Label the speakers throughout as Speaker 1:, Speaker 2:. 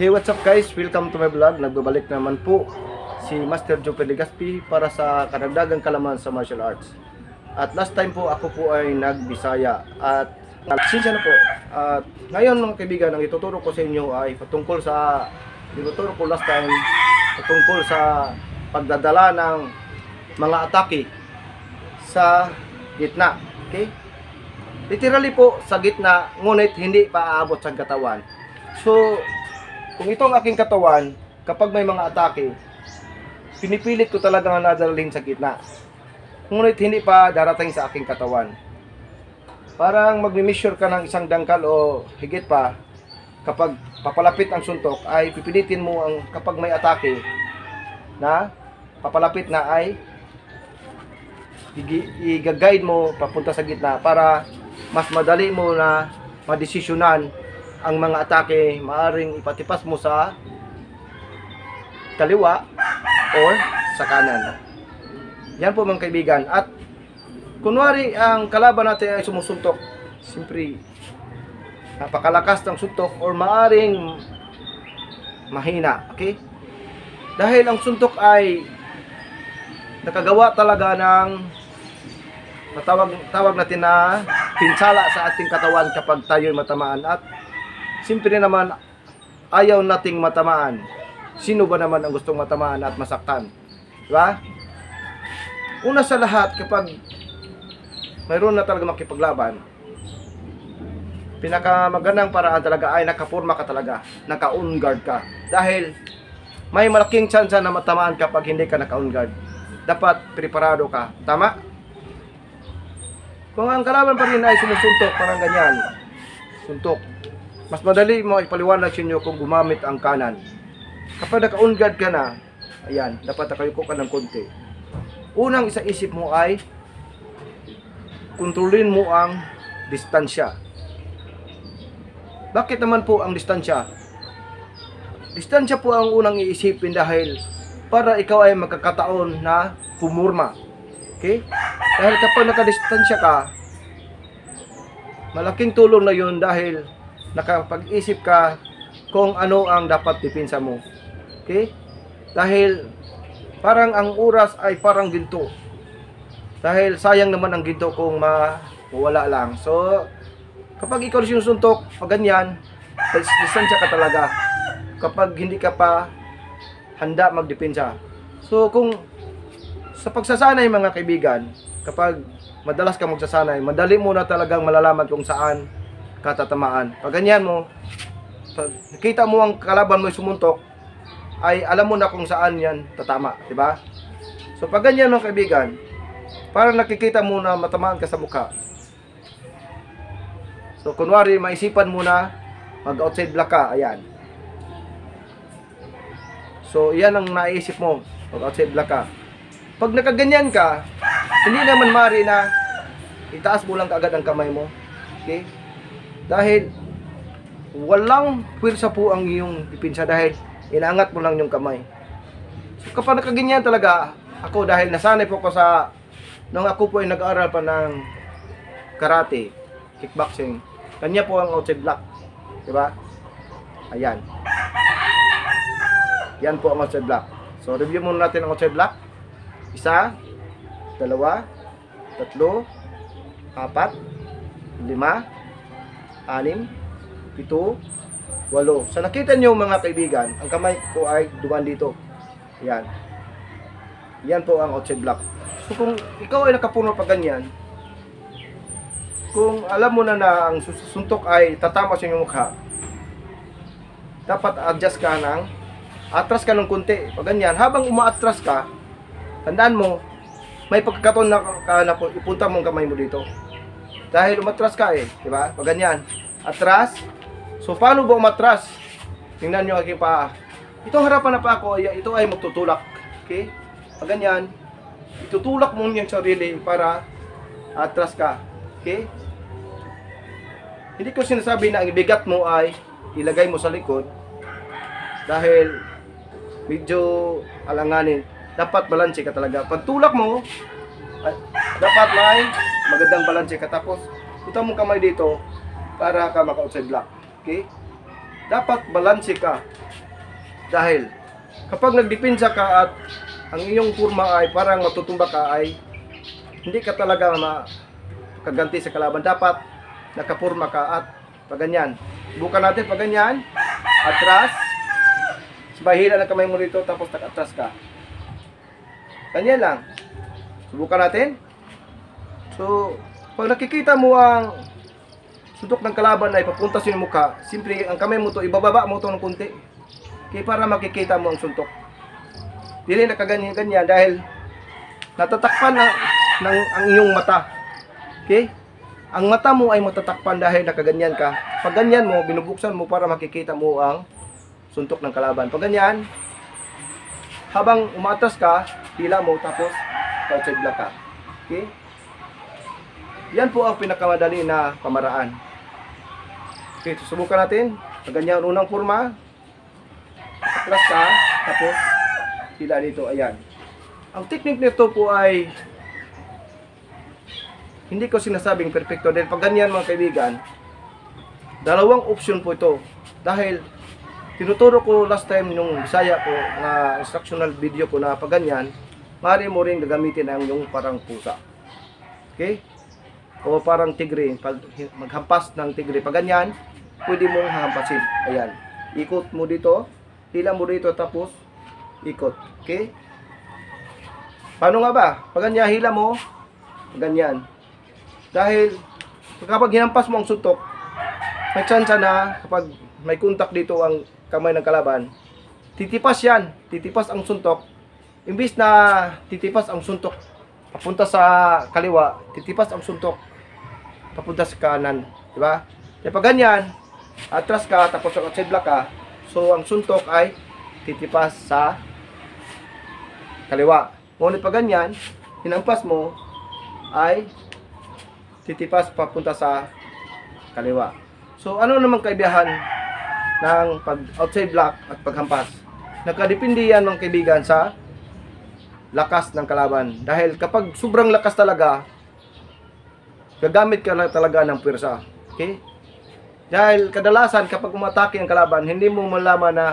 Speaker 1: Hey, what's up guys? Welcome to my vlog. Nagbabalik naman po si Master Joe Legaspi para sa karagdagang kalaman sa martial arts. At last time po ako po ay nagbisaya at sinsya na po. At ngayon mga kaibigan, ang ituturo ko sa inyo ay patungkol sa ituturo ko last time patungkol sa pagdadala ng mga atake sa gitna. Okay? Literally po sa gitna, ngunit hindi pa aabot sa katawan. So, kung itong aking katawan, kapag may mga atake, pinipilit ko talaga na nadalhin sa gitna. Ngunit hindi pa darating sa aking katawan. Parang magmi-measure ka ng isang dangkal o higit pa, kapag papalapit ang suntok, ay pipilitin mo ang kapag may atake na papalapit na ay i-guide mo papunta sa gitna para mas madali mo na madesisyonan ang mga atake. Maaring ipatipas mo sa kaliwa or sa kanan. Yan po mga kaibigan. At kunwari ang kalaban natin ay sumusuntok, siyempre napakalakas ng suntok or maaring mahina. Okay? Dahil ang suntok ay nakagawa talaga ng tawag natin na pinsala sa ating katawan kapag tayo'y matamaan. At siyempre naman, ayaw nating matamaan. Sino ba naman ang gustong matamaan at masaktan? Diba? Una sa lahat, kapag mayroon na talaga makipaglaban, pinakamagandang paraan talaga ay nakapurma ka talaga, naka-on guard ka. Dahil may malaking chance na matamaan kapag hindi ka naka-on guard. Dapat preparado ka. Tama? Kung ang kalaban pa rin ay sumusuntok, parang ganyan, suntok, mas madali mo ipaliwanag sa inyo kung gumamit ang kanan. Kapag naka-on guard ka na, ayan, dapat nakayuko ka ng konti. Unang isip mo ay kontrolin mo ang distansya. Bakit naman po ang distansya? Distansya po ang unang iisipin dahil para ikaw ay magkakataon na pumurma. Okay? Dahil kapag nakadistansya ka, malaking tulong na yun dahil nakapag-isip ka kung ano ang dapat dipinsa mo. Okay? Dahil parang ang oras ay parang ginto. Dahil sayang naman ang ginto kung mawala lang. So, kapag ikaw sinusuntok, pag ganyan, distansya ka talaga. Kapag hindi ka pa handa magdepensa. So, kung sa pagsasanay mga kaibigan, kapag madalas ka magsasanay, madali mo na talagang malalaman kung saan ka tatamaan. Pag ganyan mo, pag nakita mo ang kalaban mo sumuntok, ay alam mo na kung saan yan tatama, di ba? So pag ganyan mga kaibigan, parang nakikita mo na matamaan ka sa mukha. So kunwari, maisipan mo na mag-outside block ka, ayan. So yan ang naisip mo, mag-outside block ka. Pag nakaganyan ka, hindi naman mari na itaas mo lang kaagad ang kamay mo. Okay? Dahil walang pwersa po ang iyong pipinsa dahil inaangat mo lang yung kamay. So kapag nakaganyan talaga, ako dahil nasanay po ko sa nung ako po ay nag-aaral pa ng karate, kickboxing, kanya po ang outside block. Diba? Ayan. Yan po ang outside block. So review muna natin ang outside block. 1, 2, 3, 4, 5, 6, 7, 8. So nakita nyo mga kaibigan, ang kamay ko ay dumaan dito. Yan. Yan po ang outside block. So kung ikaw ay nakapuno pa ganyan, kung alam mo na ang suntok ay tatama sa iyong mukha, dapat adjust ka ng atras ka ng kunti. Pag ganyan, habang umaatras ka, tandaan mo, may pagkakataon na ipunta mo ang kamay mo dito. Dahil umatras ka di ba? Pag ganyan, atras. So, paano ba umatras? Tingnan nyo aking paa. Itong harapan na pa ako, ito ay magtutulak. Okay? Pag ganyan, itutulak mo yung sarili para atras ka. Okay? Hindi ko sinasabi na ang bigat mo ay ilagay mo sa likod. Dahil medyo alanganin. Dapat balanse ka talaga. Pag tulak mo, dapat may magandang balanse ka. Tapos, punta mo kamay dito para ka maka-outside block. Okay? Dapat balanse ka. Dahil kapag nagdepensa ka at ang iyong kurma ay parang matutumba ka, ay hindi ka talaga makaganti sa kalaban. Dapat nakapurma ka at paganyan. Subukan natin paganyan, atras, sabay hila ng kamay mo dito, tapos atras ka. Ganyan lang. Subukan natin. So, pag nakikita mo ang suntok ng kalaban ay papunta sa iyong mukha, simple ang kamay mo to, ibababa mo to ng kunti. Okay, para makikita mo ang suntok. Dili na kaganyan-ganyan dahil natatakpan ng ang iyong mata. Okay? Ang mata mo ay matatakpan dahil nakaganyan ka. Pag ganyan mo, binubuksan mo para makikita mo ang suntok ng kalaban. Pag ganyan, habang umatras ka, hila mo, tapos outside block ka. Okay? Yan po ang pinakamadali na pamaraan. Okay, susubukan natin. Pag ganyan, unang forma, atras ka, tapos hila dito, ayan. Ang technique nito po ay hindi ko sinasabing perfecto dahil pag ganyan mga kaibigan, dalawang option po ito. Dahil tinuturo ko last time nung Bisaya ko na instructional video ko na pag ganyan, maaari mo rin gagamitin ang yung parang pusa. Okay? O parang tigre, pag maghampas ng tigre, pag ganyan, pwede mong hahampasin. Ayan. Ikot mo dito, hila mo dito, tapos ikot. Okay? Paano nga ba? Pag ganyan, hila mo, ganyan. Dahil kapag hinampas mo ang suntok, may chance na kapag may contact dito ang kamay ng kalaban, titipas yan. Titipas ang suntok. Imbis na titipas ang suntok papunta sa kaliwa, titipas ang suntok papunta sa kanan. Diba? Kaya pag ganyan, atras ka, tapos outside block ka, so ang suntok ay titipas sa kaliwa. Ngunit pag ganyan, hinampas mo, ay titipas papunta sa kaliwa. So, ano naman kaibigan ng pag outside block at paghampas? Nakadepende yan mga kaibigan sa lakas ng kalaban. Dahil kapag sobrang lakas talaga, gagamit ka na talaga ng pwersa. Okay? Dahil kadalasan kapag umatake ang kalaban, hindi mo malaman na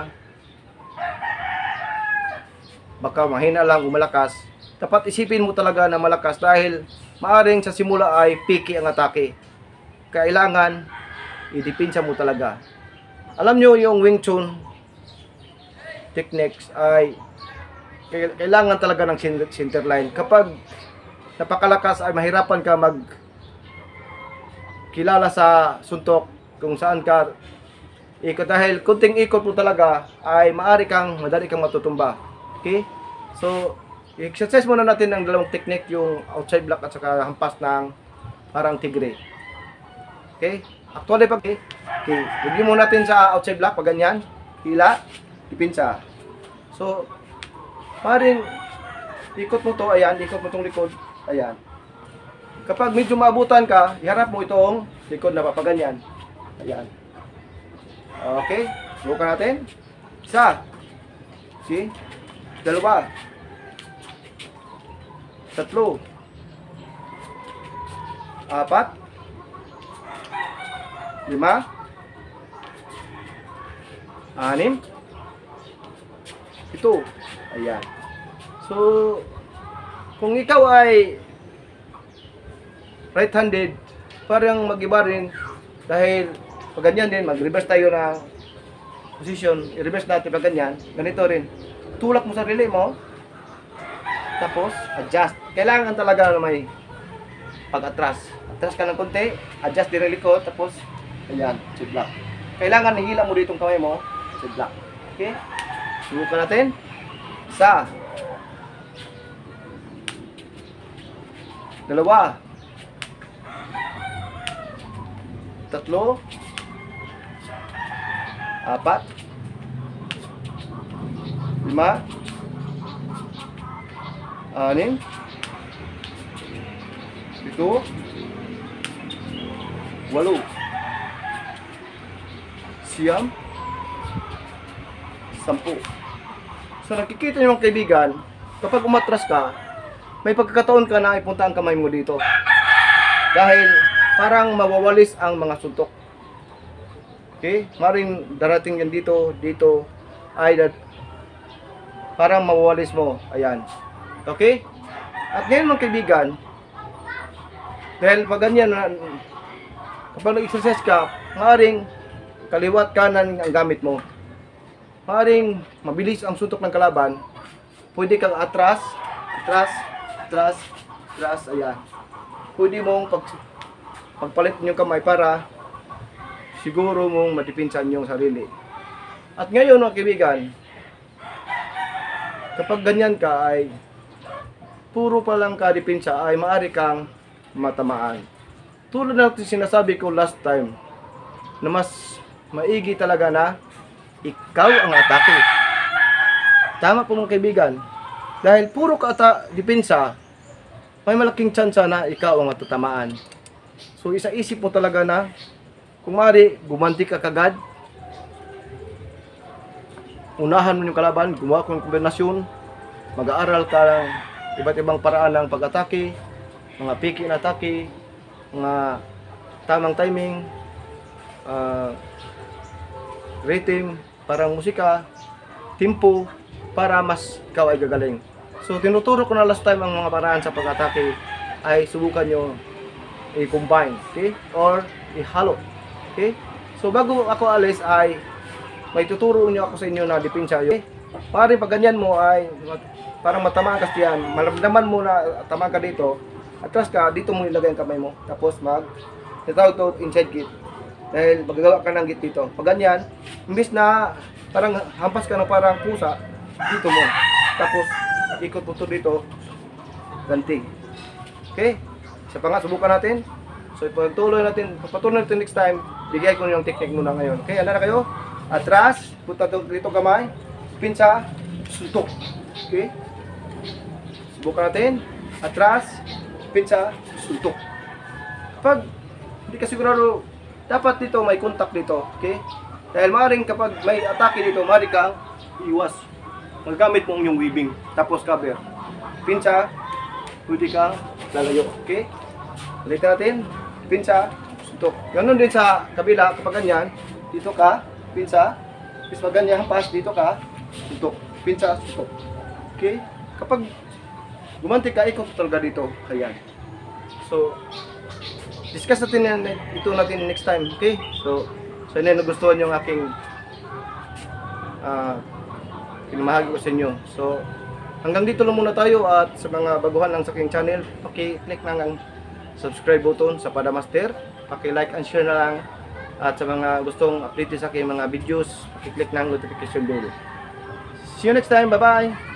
Speaker 1: baka mahina lang o malakas. Dapat isipin mo talaga na malakas dahil maaring sa simula ay piki ang atake. Kailangan idepensa mo talaga. Alam nyo yung Wing Chun techniques ay kailangan talaga ng center line. Kapag napakalakas ay mahirapan ka kilala sa suntok kung saan ka ikot. Dahil kunting ikot mo talaga ay madali kang matutumba. Okay? So, i-exercise muna natin ang dalawang technique, yung outside block at saka hampas ng parang tigre. Okay? Actually, pag okay, review muna natin sa outside block, pag ganyan, hila, ipinsa. So, paring ikot mo to, ayan, ikot mo tong likod, ayan. Kapag medyo maabutan ka, iharap mo itong likod na papaganyan. Ayan. Okay, subukan natin. Isa. See? Dalawa. Tatlo. Apat. Lima. Anim. Ito. Ayan. So, kung ikaw ay right-handed, parang mag-iba rin dahil pag ganyan din, mag-reverse tayo ng position, i-reverse natin pag ganyan, ganito rin. Tulak mo sarili mo, tapos adjust. Kailangan talaga na may pag-atras. Atras ka ng konti, adjust din ang likod, tapos ayan, side block. Kailangan nihila mo dito ang kamay mo, side block. Okay? Subukan natin. Isa. Dalawa. Tatlo. Apat. Lima. Anim. Pito. Walo. Siyam. Sampu. So nakikita niyo mga kaibigan, kapag umatras ka, may pagkakataon ka na ipunta ang kamay mo dito. Dahil parang mawawalis ang mga suntok. Okay? Maring darating yan dito, ay parang mawawalis mo. Ayan. Okay? At ngayon mga kaibigan, dahil pag ganyan, kapag nag-exercise ka, maaaring kaliwat kanan ang gamit mo. Maaaring mabilis ang suntok ng kalaban. Pwede kang atras, ayan. Pwede mong pagpalit yung kamay para siguro mong matipinsan yung sarili. At ngayon mga kaibigan, kapag ganyan ka ay puro pa lang kadipinsa ay maaari kang matamaan. Tulad na sinasabi ko last time na mas maigi talaga na ikaw ang atake. Tama po mga kaibigan. Dahil puro ka dipinsa, may malaking tsansa na ikaw ang matatamaan. So isa-isip mo talaga na kung maaari, gumanti ka kagad. Unahan mo yung kalaban, gumawa ko ng kombinasyon, mag-aaral ka ng iba't ibang paraan ng pag-atake, mga piki na atake, mga tamang timing, rhythm, parang musika, tempo, para mas ikaw ay gagaling. So tinuturo ko na last time ang mga paraan sa pag-atake ay subukan nyo i-combine, okay? Or ihalo, okay? So bago ako alis ay may tuturo nyo ako sa inyo na depensa. Okay? Pare pag ganyan mo ay parang matamaan kasi yan, malamdaman mo na tama ka dito, atras ka, dito mo ilagay ang kamay mo, tapos tawag to inside gate. Dahil magagawa ka ng gate dito. Pag ganyan, imbis na parang hampas ka ng parang pusa, dito mo. Tapos ikot mo to dito, ganti. Okay? Isa pa nga, subukan natin. So ipatuloy natin next time, bigay ko yung technique muna ngayon. Okay, ala na kayo? Atras, punta dito kamay, pinsa, suntok. Okay? Subukan natin. Atras, pinsa, suntok. Kapag hindi ka sigurado, dapat dito may contact dito. Okay? Dahil maaaring kapag may atake dito, maaaring kang iwas. Magamit mo yung weaving, tapos cover. Pinsa, pwede kang lalayo. Okay? Ulitin natin. Pinsa, suntok. Ganun din sa kabila, kapag ganyan, dito ka, pinsa, tapos pag ganyan, pas, dito ka, suntok. Pinsa, suntok. Okay? Kapag gumanti ka, ikot talaga dito. Ayan. So, discuss natin yan, ito natin next time. Okay? So, sana nagustuhan yung aking pinamahagi ko sa inyo. So, hanggang dito lang muna tayo at sa mga baguhan lang sa aking channel, paki-click lang ang subscribe button sa Pada Master. Paki-like and share na lang. At sa mga gustong update sa aking mga videos, paki-click ng notification bell. See you next time. Bye-bye!